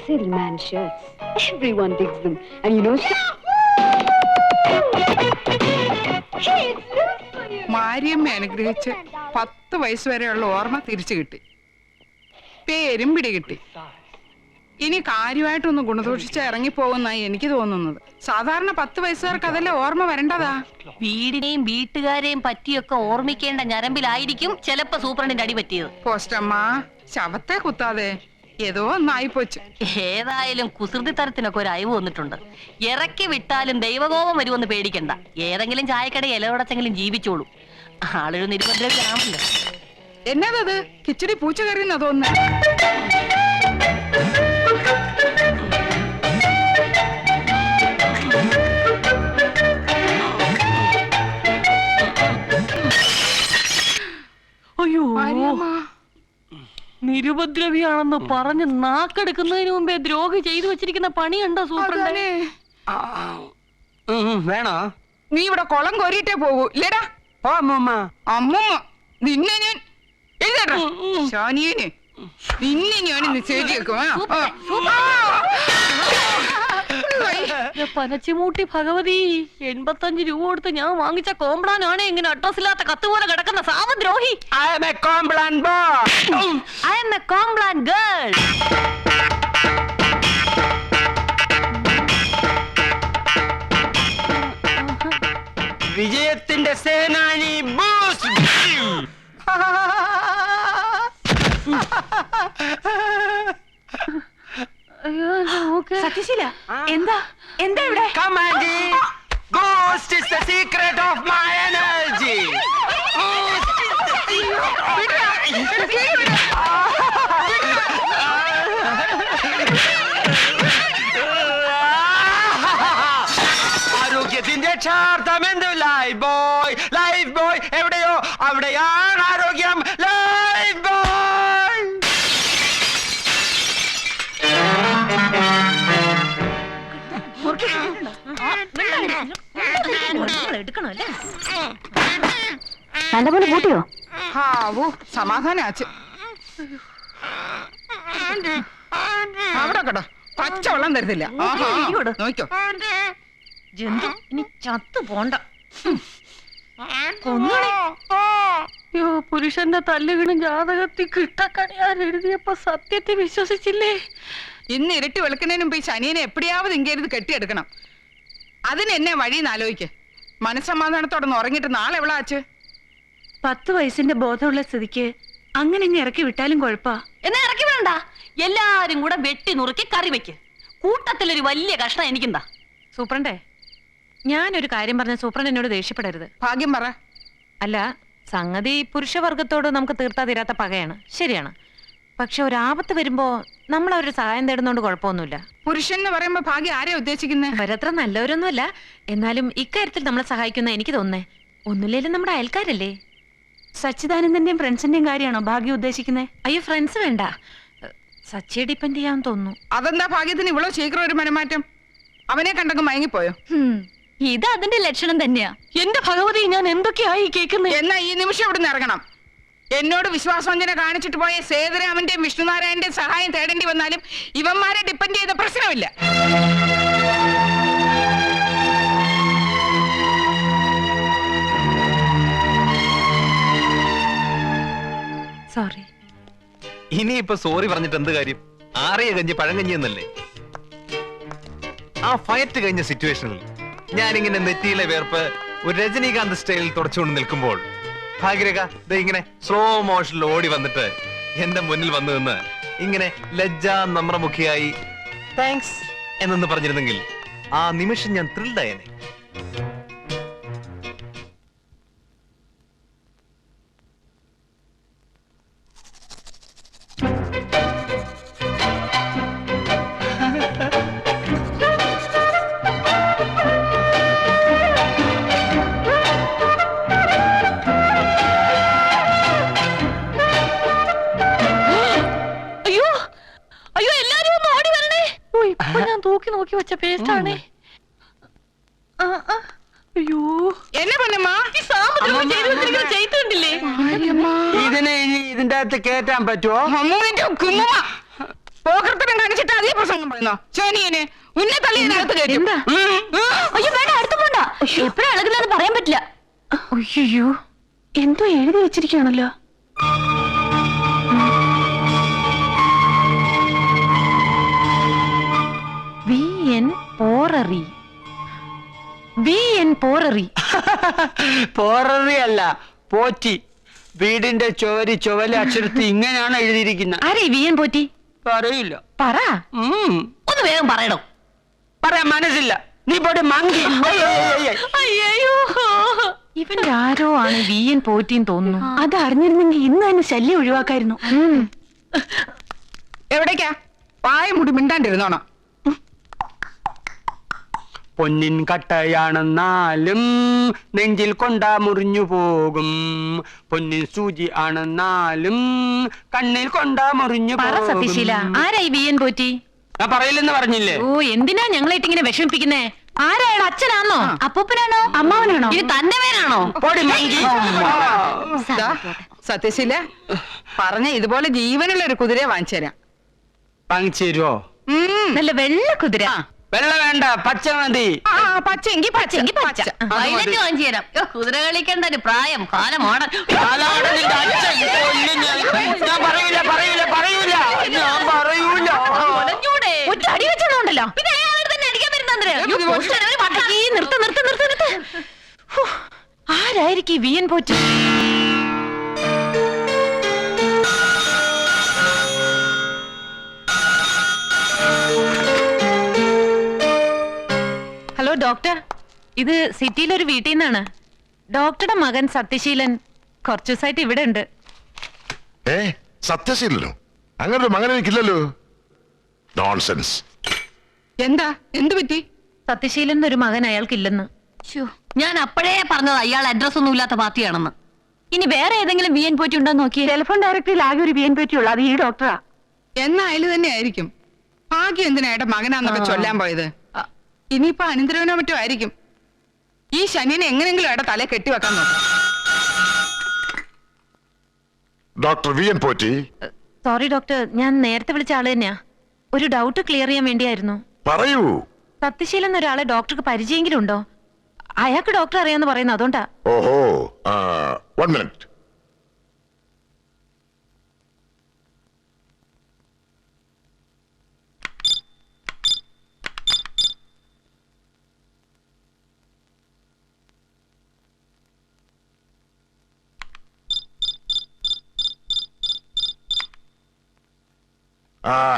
City man shirts. Everyone digs them. And you know... Hey, it's good for you. Mariamma അനുഗ്രഹിച്ച് 10 വയസ്സ് വരെയുള്ള ഓർമ്മ തിരിച്ചു കിട്ടി. പേരും പിടികിട്ടി. ഇനി കാര്യമായിട്ടൊന്ന് ഗുണദോഷിച്ച് ഇറങ്ങിപ്പോകുന്നായി എനിക്ക് തോന്നുന്നത്. സാധാരണ 10 വയസ്സുകാർക്ക് അതല്ലേ ഓർമ്മ വരേണ്ടതാ. വീടിനെയും വീട്ടുകാരെയും പറ്റിയൊക്കെ ഓർമ്മിക്കേണ്ട ഞരമ്പിലായിരിക്കും ചിലപ്പോ സൂപ്രണ്ടിന്റെ അടി പറ്റിയത്. പോസ്റ്റമ്മ ശവത്തെ കുത്താതെ ഏതോ ഒന്നായിപ്പോച്ചു. ഏതായാലും കുസൃതി തരത്തിനൊക്കെ ഒരു അയവ് വന്നിട്ടുണ്ട്. ഇറക്കി വിട്ടാലും ദൈവകോപം വരുമെന്ന് പേടിക്കണ്ട. ഏതെങ്കിലും ചായക്കട ഇലവടച്ചെങ്കിലും ജീവിച്ചോളൂ. ആളൊരു നിരുപദ്രവമാണല്ലോ. എന്നതത് കിച്ചടി പൂച്ച കയറിയെന്നാ തോന്നുന്നു. അയ്യോ, നിരുപദ്രവിയാണെന്ന് പറഞ്ഞ് നാക്കെടുക്കുന്നതിന് മുമ്പേ ദ്രോഹി ചെയ്തു വെച്ചിരിക്കുന്ന പണിയുണ്ടോ സൂപ്രണ്ടേ? വേണോ? നീ ഇവിടെ കുളം കോരിയിട്ടേ പോകൂ ഇല്ലേടാ? അമ്മൂമ്മ നിന്നെ ഞാൻ എഴുതേട്ടാ ഷാനിയന് നിന്നെ ഞാൻ നിശ്ചയിച്ചേക്കും. പനച്ചിമൂട്ടി ഭഗവതി, 85 രൂപ കൊടുത്ത് ഞാൻ വാങ്ങിച്ച കോംപ്ലാനാണ് ഇങ്ങനെ അഡ്രസ് ഇല്ലാത്ത കത്ത് പോലെ കിടക്കുന്ന സാമദ്രോഹി. I am a Complan boy. I am a Complan girl. വിജയത്തിന്റെ സേനാനി ബൂസ്. സത്യശീല, എന്താ എന്താ ഇവിടെ? Commandi, ghost is the secret of my energy. ആരോഗ്യത്തിന്റെ ക്ഷാർത്ഥം എന്ത്? ലൈഫ് ബോയ്, ലൈഫ് ബോയ് എവിടെയോ അവിടെയാണ് ആരോഗ്യം. Life boy. നല്ലപോലെ കൂട്ടിയോ? സമാധാനാച്ച്. അവിടെ കേട്ടോ പച്ചവെള്ളം തരുന്നില്ല. നോക്കോ ജന്തു ഇനി ചത്തു പോണ്ട. പുരുഷന്റെ തല്ലുകിണ ജാതകത്തിൽ കിട്ടക്കണിയാൻ എഴുതിയപ്പോ സത്യത്തെ വിശ്വസിച്ചില്ലേ? ഇന്ന് ഇരട്ടി വെളുക്കുന്നതിന് മുമ്പ് ഈ ശനിയനെ എപ്പിടിയാവത് ഇങ്ങേരുത് കെട്ടിയെടുക്കണം. അതിന് എന്നെ വഴിന്ന് ആലോചിക്ക്. മനസ്സമാധാനത്തോടെ ഉറങ്ങിട്ട് നാളെ എവിടെ ആച്ച്? 10 വയസ്സിന്റെ ബോധമുള്ള സ്ഥിതിക്ക് അങ്ങനെ ഇങ്ങ് ഇറക്കി വിട്ടാലും കുഴപ്പാ. എന്നാ ഇറക്കി വേണ്ട, എല്ലാരും കൂടെ വെട്ടി നുറുക്കി കറി വെക്ക്. കൂട്ടത്തിലൊരു വലിയ കഷ്ണം എനിക്കെന്താ? സൂപ്രണ്ടേ, ഞാനൊരു കാര്യം പറഞ്ഞ സൂപ്രണ്ട് എന്നോട് ദേഷ്യപ്പെടരുത്. ഭാഗ്യം പറ. അല്ല, സംഗതി പുരുഷവർഗത്തോട് നമുക്ക് തീർത്താ തീരാത്ത പകയാണ്, ശരിയാണ്. പക്ഷെ ഒരു ആപത്ത് വരുമ്പോ നമ്മൾ അവരുടെ സഹായം തേടുന്നോണ്ട് കുഴപ്പമൊന്നുമില്ല. പുരുഷൻ എന്ന് പറയുമ്പോ ഭാഗ്യം ആരെയാ ഉദ്ദേശിക്കുന്നത്? അവരത്ര നല്ലവരൊന്നുമല്ല, എന്നാലും ഇക്കാര്യത്തിൽ നമ്മളെ സഹായിക്കുന്ന എനിക്ക് തോന്നേ. ഒന്നുമില്ലേലും നമ്മുടെ അയൽക്കാരല്ലേ. സച്ചിദാനന്ദന്റെയും ഫ്രണ്ട്സിന്റെയും കാര്യമാണോ ഭാഗ്യം ഉദ്ദേശിക്കുന്നത്? അയ്യോ, ഫ്രണ്ട്സ് വേണ്ട, സച്ചിയെ ഡിപ്പെൻഡ് ചെയ്യാൻ തോന്നുന്നു. അതെന്താ ഭാഗ്യത്തിന് ഇവളോ ശീഘ്രം ഒരു മനമാറ്റം? അവനെ കണ്ടങ്ങ് മയങ്ങിപ്പോയോ? ഇത് അതിന്റെ ലക്ഷണം തന്നെയാ. എന്റെ ഭഗവതി, ഞാൻ എന്തൊക്കെയായി കേൾക്കുന്നത്? എന്നാ ഈ നിമിഷം ഇവിടെ നിന്ന് ഇറങ്ങണം. എന്നോട് വിശ്വാസവഞ്ചന കാണിച്ചിട്ട് പോയ സേതുരാമന്റെയും വിഷ്ണുനാരായണന്റെയും സഹായം തേടേണ്ടി വന്നാലും ഇവന്മാരെ ഡിപ്പെൻഡ് ചെയ്ത പ്രശ്നമില്ല. സോറി. ഇനിയിപ്പോ സോറി പറഞ്ഞിട്ട് എന്ത് കാര്യം? ആറിയ കഞ്ഞി പഴങ്കഞ്ഞി എന്നല്ലേ? ആ ഫയറ്റ് കഴിഞ്ഞ സിറ്റുവേഷനിൽ ഞാനിങ്ങനെ നെറ്റിയിലെ വേർപ്പ് ഒരു രജനീകാന്ത് സ്റ്റൈലിൽ തുടച്ചുകൊണ്ട് നിൽക്കുമ്പോൾ ഭാഗ്യരേഖ ഇങ്ങനെ സ്ലോ മോഷനിൽ ഓടി വന്നിട്ട് എന്റെ മുന്നിൽ വന്നു നിന്ന് ഇങ്ങനെ ലജ്ജാ നമ്രമുഖിയായി താങ്ക്സ് എന്നൊന്ന് പറഞ്ഞിരുന്നെങ്കിൽ ആ നിമിഷം ഞാൻ ത്രിൽഡായേനെ. നോക്കി വെച്ച പേസ്റ്റ് ആണേ. അയ്യോ, എന്നെ പൊന്നമ്മ ചെയ്തിട്ടില്ലേ? ഇതിനെ ഇനി ഇതിന്റെ അകത്ത് കേറ്റാൻ പറ്റുമോ? പോകൃത്തരം കാണിച്ചിട്ട് അതേ പ്രസംഗം പറയുന്നോ? ശനിയനെ ഉന്നെ തള്ളിയതിനകത്ത് കയറ്റും. എന്താ? അയ്യോ വേണ്ട, അടുത്ത് പോണ്ട. എപ്പോഴാ ഇളകുന്നത് പറയാൻ പറ്റില്ല. അയ്യോ എന്തോ എഴുതി വെച്ചിരിക്കുകയാണല്ലോ. VN പോററി. VN പോററി. പോററിയല്ല, പോറ്റി. വീടിന്റെ ചുവല അക്ഷരത്തിൽ ഇങ്ങനെയാണ് എഴുതിയിരിക്കുന്നത്. ആരെ VN പോറ്റി? പറയില്ല. പറ. ഒന്ന് വേഗം പറയണം. പറയാൻ മനസ്സില്ല. നീ പോട്ടെ മങ്കി. അയ്യോ ഇവന്റെ ആരോ ആണ് VN പോറ്റിന്ന് തോന്നുന്നു. അത് അറിഞ്ഞിരുന്നെങ്കിൽ ഇന്ന് തന്നെ ശല്യം ഒഴിവാക്കായിരുന്നു. എവിടേക്കാ? പായ മുടി മിണ്ടാണ്ടിരുന്നോണം. പൊന്നിൻ കട്ടയാണെന്നാലും നെഞ്ചിൽ കൊണ്ടാ മുറിഞ്ഞു പോകും. പൊന്നിൻ സൂചി ആണെന്നാലും കണ്ണിൽ കൊണ്ടാ മുറിഞ്ഞു പറ സത്യശീല, ആരായി VN പോറ്റി? ഞാൻ പറയില്ലെന്ന് പറഞ്ഞില്ലേ? ഓ എന്തിനാ ഞങ്ങളായിട്ട് ഇങ്ങനെ വിഷമിപ്പിക്കുന്നേ? ആരായാൾ? അച്ഛനാണോ? അപ്പൂപ്പനാണോ? അമ്മാവനാണോ? ഇത് തന്റെ പേരാണോ? പോടി മങ്കി. ദാ, സത്യശീല പറഞ്ഞ ഇതുപോലെ ജീവനുള്ള ഒരു കുതിരയെ വാങ്ങിച്ചു തരാം. വാങ്ങിച്ചു തരുവോ? നല്ല വെള്ള കുതിര. വെള്ള വേണ്ട, പച്ച മതി. പച്ചെങ്കി പച്ചെങ്കി പച്ച. വൈലറ്റ് വാങ്ങിച്ചു തരാം. കുതിര കളിക്കേണ്ട ഒരു പ്രായം, കാലം മോഡൽ. കാലാണ് നിന്റെ അച്ഛൻ. കൊല്ലും ഞാൻ. ഞാൻ പറയൂല പറയൂല പറയൂല ഞാൻ പറയൂല. ഒറ്റ അടി വെച്ചോണ്ടല്ലോ. പിന്നെ അയാളോട് തന്നെ അടിക്കാൻ വരുന്നതിന് നിർത്ത് നിർത്ത് നിർത്ത് നിർത്ത്. ഹൂ, ആരായിരിക്കും VN പോറ്റി? ഹലോ ഡോക്ടർ, ഇത് സിറ്റിയിലൊരു വീട്ടിൽ നിന്നാണ്. ഡോക്ടറുടെ മകൻ സത്യശീലൻ കുറച്ചു ദിവസമായിട്ട് ഇവിടെ ഉണ്ട്. സത്യശീലനോ? അങ്ങനെ ഒരു മകൻ എനിക്കില്ലല്ലോ. നോൺസെൻസ്. എന്താ? എന്തു പറ്റി? സത്യശീലൻ എന്നൊരു മകൻ അയാൾക്കില്ലെന്ന്. ഞാൻ അപ്പോഴേ പറഞ്ഞത് അയാൾ അഡ്രസ് ഒന്നും ഇല്ലാത്ത പാർട്ടിയാണെന്ന്. ഇനി വേറെ ഏതെങ്കിലും VN പോറ്റി ഉണ്ടോ നോക്കിയേ. ടെലിഫോൺ ഡയറക്ടറിയിൽ ആകെ ഒരു VN പോറ്റി ഉള്ളു, അത് ഈ ഡോക്ടറാ. എന്നായാലും തന്നെ ആയിരിക്കും. ഭാഗ്യം എന്തിനാ ഏട്ടാ മകനാന്നൊക്കെ ചൊല്ലാൻ പോയത്? ഇനിയിപ്പോ അനന്തരവനോ മറ്റോ ആയിരിക്കും. ഈ ശനിനെ എങ്ങനെങ്കിലും ഏട്ടാ തല കെട്ടിവെക്കാൻ നോക്കും. Doctor VN Potti. Sorry doctor, ഞാൻ നേരത്തെ വിളിച്ച ആള് തന്നെയാ. ഒരു ഡൗട്ട് ക്ലിയർ ചെയ്യാൻ വേണ്ടിയായിരുന്നു. പറയൂ. സത്യശീലൻ എന്നൊരാളെ ഡോക്ടർക്ക് പരിചയെങ്കിലും ഉണ്ടോ? അയാൾക്ക് ഡോക്ടർ അറിയാന്ന് പറയുന്നു, അതുകൊണ്ടാ. ഓഹോ, 1 മിനിറ്റ്.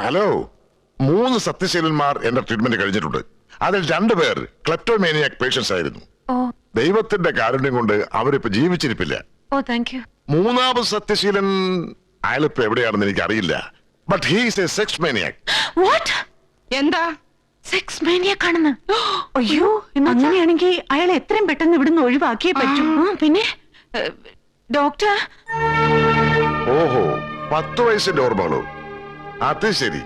ഹലോ. 3 സത്യശീലന്മാർ എന്റെ ട്രീറ്റ്മെന്റ് കഴിഞ്ഞിട്ടുണ്ട്. അതിൽ 2 പേർ ക്ലെപ്റ്റോമേനിയാക് പേഷ്യൻസ് ആയിരുന്നു. ഓ ദൈവത്തിന്റെ കാരുണ്യം കൊണ്ട് അവരിപ്പോ ജീവിച്ചിരിപ്പില്ല. ഓ താങ്ക് യു. 3ാമത് സത്യശീലൻ അയാളിപ്പോ എവിടെയാണെന്ന് എനിക്ക് അറിയില്ല. But he's A sex maniac. What? എന്താ? സെക്സ് മാനിയാക് ആണെന്ന്? അയ്യോ, അങ്ങനെയാണെങ്കിൽ അയാൾ എത്രയും പെട്ടെന്ന് ഇവിടുന്ന് ഒഴിവാക്കിയേ പറ്റൂ. പിന്നെ ഡോക്ടർ. ഓഹോ, 10 വയസ്സിന്റെ ഓർമ്മകളോ? അത് ശരി.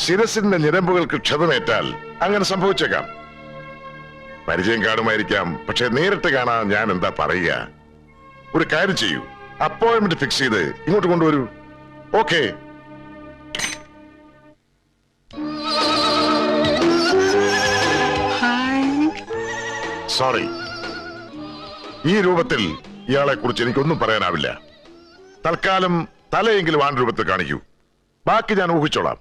ശിരസിന്റെ ഞരമ്പുകൾക്ക് ക്ഷതമേറ്റാൽ അങ്ങനെ സംഭവിച്ചേക്കാം. പരിചയം കാണുമായിരിക്കാം, പക്ഷെ നേരിട്ട് കാണാൻ ഞാൻ എന്താ പറയുക. ഒരു കാര്യം ചെയ്യൂ, അപ്പോയിന്റ്മെന്റ് ഫിക്സ് ചെയ്ത് ഇങ്ങോട്ട് കൊണ്ടുവരൂ. ഓക്കെ. സോറി, ഈ രൂപത്തിൽ ഇയാളെ കുറിച്ച് എനിക്കൊന്നും പറയാനാവില്ല. തൽക്കാലം തലയെങ്കിലും ആൺ രൂപത്തിൽ കാണിക്കൂ, ബാക്കി ഞാൻ ഊഹിച്ചോളാം.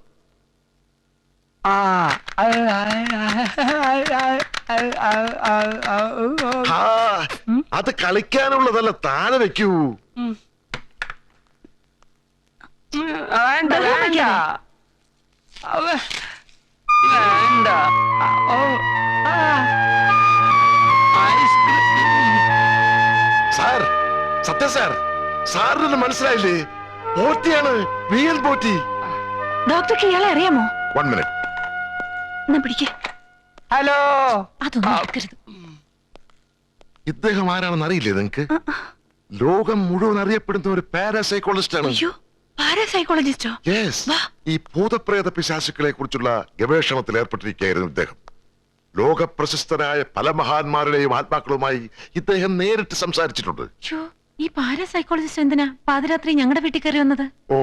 അത് കളിക്കാനുള്ളതല്ല, താഴെ വെക്കൂ. വേണ്ട വേണ്ട വേണ്ട. സാർ, സത്യ സാർ, സാറിന് മനസ്സിലായില്ലേ? പോറ്റിയാണ്, VN പോറ്റി. ഡോക്ടർക്ക് ഇയാളെ അറിയാമോ? 1 മിനിറ്റ്. എന്നാ പിടിക്കേ. ഹലോ. അതൊന്നും എടുക്കരുത്. ഇദ്ദേഹം ആരാണെന്ന് അറിയില്ലേ നിങ്ങക്ക്? ലോകം മുഴുവൻ അറിയപ്പെടുന്ന ഒരു പാരാസൈക്കോളജിസ്റ്റ് ആണ്. അയ്യോ, പാരാസൈക്കോളജിസ്റ്റോ? യെസ്. ഈ ഭൂതപ്രേത പിശാചുക്കളെ കുറിച്ചുള്ള ഗവേഷണത്തിൽ ഏർപ്പെട്ടിരിക്കുകയായിരുന്നു ഇദ്ദേഹം. ലോക പ്രശസ്തരായ പല മഹാന്മാരുടെയും ആത്മാക്കളുമായി ഇദ്ദേഹം നേരിട്ട് സംസാരിച്ചിട്ടുണ്ട്. ഈ പാരാസൈക്കോളജിസ്റ്റ് എന്തിനാ പാതിരാത്രി ഞങ്ങളുടെ വീട്ടിൽ കയറി വന്നത്? ഓ,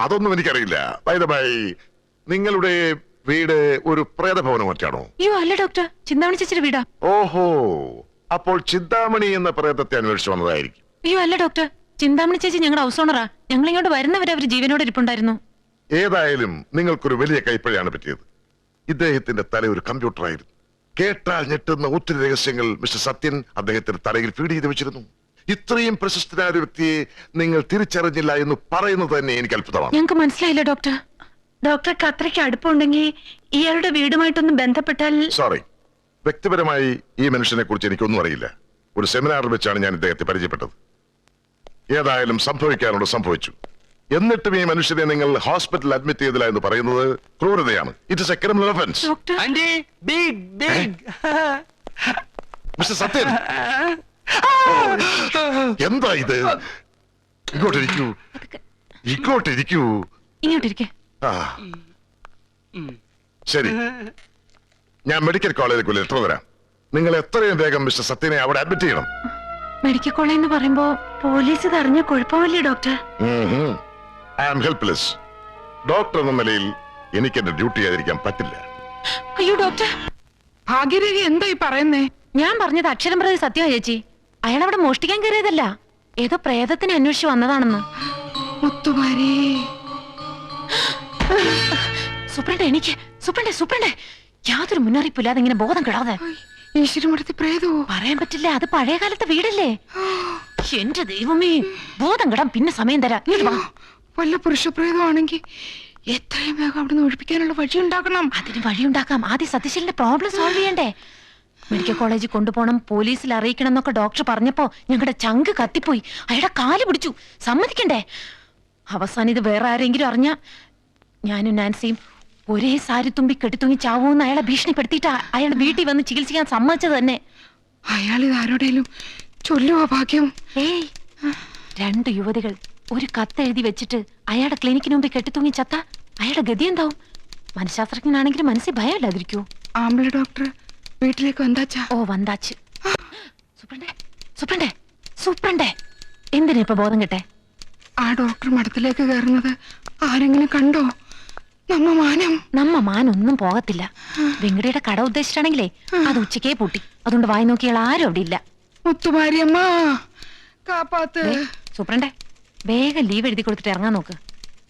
അതൊന്നും എനിക്കറിയില്ല. ബൈ ദ ബൈ, നിങ്ങളുടെ വീട് ഒരു പ്രേതഭവനം മറ്റാണോ? അയ്യോ അല്ല ഡോക്ടർ, ചിന്താമണി ചേച്ചിയുടെ വീടാ. ഓഹോ, അപ്പോൾ ചിന്താമണി എന്ന പ്രേതത്തെ അന്വേഷിച്ചു വന്നതായിരിക്കും. അയ്യോ അല്ല ഡോക്ടർ, ചിന്താമണി ചേച്ചി ഞങ്ങളുടെ ഹൗസ് ഓണറാ. ഞങ്ങൾ ഇങ്ങോട്ട് വരുന്നവരെ അവർ ജീവനോട് ഇരിപ്പുണ്ടായിരുന്നു. ഏതായാലും നിങ്ങൾക്കൊരു വലിയ കൈപ്പഴയാണ് പറ്റിയത്. ഇദ്ദേഹത്തിന്റെ തല ഒരു കമ്പ്യൂട്ടറായിരുന്നു. കേട്ടാൽ ഞെട്ടുന്ന ഒത്തിരി രഹസ്യങ്ങൾ മിസ്റ്റർ സത്യൻ അദ്ദേഹത്തിന്റെ തലയിൽ ഫീഡ് ചെയ്ത് വെച്ചിരുന്നു. ഇത്രയും പ്രശസ്തനായ ഒരു വ്യക്തിയെ നിങ്ങൾ തിരിച്ചറിഞ്ഞില്ല എന്ന് പറയുന്നത് തന്നെ എനിക്ക് അത്ഭുതമാണ്. ഞങ്ങൾക്ക് മനസ്സിലായില്ല ഡോക്ടർ. ഡോക്ടർക്ക് അത്രയ്ക്ക് അടുപ്പമുണ്ടെങ്കിൽ ഇയാളുടെ വീടുമായിട്ടൊന്ന് ബന്ധപ്പെട്ടാൽ. സോറി, വ്യക്തിപരമായി ഈ മനുഷ്യനെ കുറിച്ച് എനിക്കൊന്നും അറിയില്ല. ഒരു സെമിനാറിൽ വെച്ചാണ് ഞാൻ ഇദ്ദേഹത്തെ പരിചയപ്പെട്ടത്. ഏതായാലും സംഭവിക്കാനോട് സംഭവിച്ചു. എന്നിട്ടും ഈ മനുഷ്യനെ നിങ്ങൾ ഹോസ്പിറ്റലിൽ അഡ്മിറ്റ് ചെയ്തില്ല എന്ന് പറയുന്നത് ക്രൂരതയാണ്. It is a criminal offence. Doctor aunty big big mister Sathyan, എന്താ ഇത്? ഇങ്ങോട്ടിരിക്കൂ, ഇങ്ങോട്ടിരിക്കൂ. ഇങ്ങോട്ടിരിക്കെ. ആ, ശരി, ഞാൻ മെഡിക്കൽ കോളേജിലേക്ക് ഒരു ലെറ്റർ തരാം. നിങ്ങൾ എത്രയും വേഗം മിസ്റ്റർ സത്യനെ അവിടെ അഡ്മിറ്റ് ചെയ്യണം. മെഡിക്കൽ കോളേജ് എന്ന് പറയുമ്പോ പോലീസ് ഇത് അറിഞ്ഞ കുഴപ്പമല്ലേ doctor? I am helpless. Doctor എന്ന നിലയിൽ എനിക്ക് എന്റെ ഡ്യൂട്ടി ചെയ്തിരിക്കാൻ പറ്റില്ല. അയ്യോ ഡോക്ടർ, ഭാഗ്യരേഖ എന്തായി പറയുന്നേ? ഞാൻ പറഞ്ഞത് അക്ഷരം പ്രതി സത്യമാ ചേച്ചി. അയാൾ അവിടെ മോഷ്ടിക്കാൻ കയറിയതല്ല, ഏതോ പ്രേതത്തിനെ അന്വേഷിച്ച് വന്നതാണെന്ന്. മുത്തുമാരി, സൂപ്രണ്ട് എനിക്ക് സൂപ്രണ്ടേ യാതൊരു മുന്നറിയിപ്പില്ലാതെ ഇങ്ങനെ ബോധം കെടാതെ. ഈശ്വരമൂർത്തി പ്രേതോ? പറയാൻ പറ്റില്ല, അത് പഴയ കാലത്തെ വീടല്ലേ. എന്റെ ദൈവമേ, ബോധം കെടാൻ പിന്നെ സമയം തരാം. ഇങ്ങോട്ട് വാ. വല്ല പുരുഷപ്രേതമാണെങ്കിൽ എത്രയും വേഗം അവിടുന്ന് ഒഴിപ്പിക്കാനുള്ള വഴി ഉണ്ടാക്കണം. അതിന് വഴിയുണ്ടാക്കാം. ആദ്യം സത്യശീലന്റെ പ്രോബ്ലം സോൾവ് ചെയ്യണ്ടേ. മെഡിക്കൽ കോളേജിൽ കൊണ്ടുപോകണം, പോലീസിൽ അറിയിക്കണം എന്നൊക്കെ ഡോക്ടർ പറഞ്ഞപ്പോ ഞങ്ങളുടെ ചങ്ക് കത്തിപ്പോയി. അയാളുടെ കാല് പിടിച്ചു, സമ്മതിക്കണ്ടേ. അവസാനം ഇത് വേറെ ആരെങ്കിലും അറിഞ്ഞ ഞാനും നാൻസിയും ഒരേ സാരി തുമ്പി കെട്ടിത്തൂങ്ങി ചാവൂന്ന് അയാളെ ഭീഷണിപ്പെടുത്തിയിട്ടാ അയാൾ വീട്ടിൽ വന്ന് ചികിത്സിക്കാൻ സമ്മതിച്ചത് തന്നെ. അയാൾ ഇത് ആരോടേലും ചൊല്ലുവോ ഭാഗ്യം? ഏയ്, 2 യുവതികൾ ഒരു കത്ത് എഴുതി വെച്ചിട്ട് അയാളുടെ ക്ലിനിക്കിന് മുമ്പിൽ കെട്ടിത്തൂങ്ങി ചത്ത അയാളുടെ ഗതി എന്താവും? മനഃശാസ്ത്രജ്ഞനാണെങ്കിലും മനസ്സിൽ ഭയമില്ലാതിരിക്കൂ. ആമ്പിള ഡോക്ടർ വീട്ടിലേക്ക് വந்தாച്ചാ? ഓ വந்தாച്ച്. സൂപ്രണ്ടേ എന്തിനാ ഇപ്പൊ ബോധം കെട്ടെ? ആ ഡോക്ടർ മഠത്തിലേക്ക് കയറുന്നത് ആരെങ്കിലും കണ്ടോ? നമ്മ മാനൊന്നും പോകത്തില്ല. വെങ്കടയുടെ കട ഉദ്ദേശിച്ചാണെങ്കിലേ അത് ഉച്ചക്കേ പൂട്ടി. അതുകൊണ്ട് വായി നോക്കിയാൽ ആരും അവിടെ ഇല്ല. മുത്തുമാരിയമ്മ കാപ്പാത്ത്. സൂപ്രണ്ടേ വേഗം ലീവ് എഴുതി കൊടുത്തിട്ട് ഇറങ്ങാൻ നോക്ക്.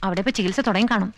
അവിടെ ഇപ്പൊ ചികിത്സ തുടങ്ങി കാണും.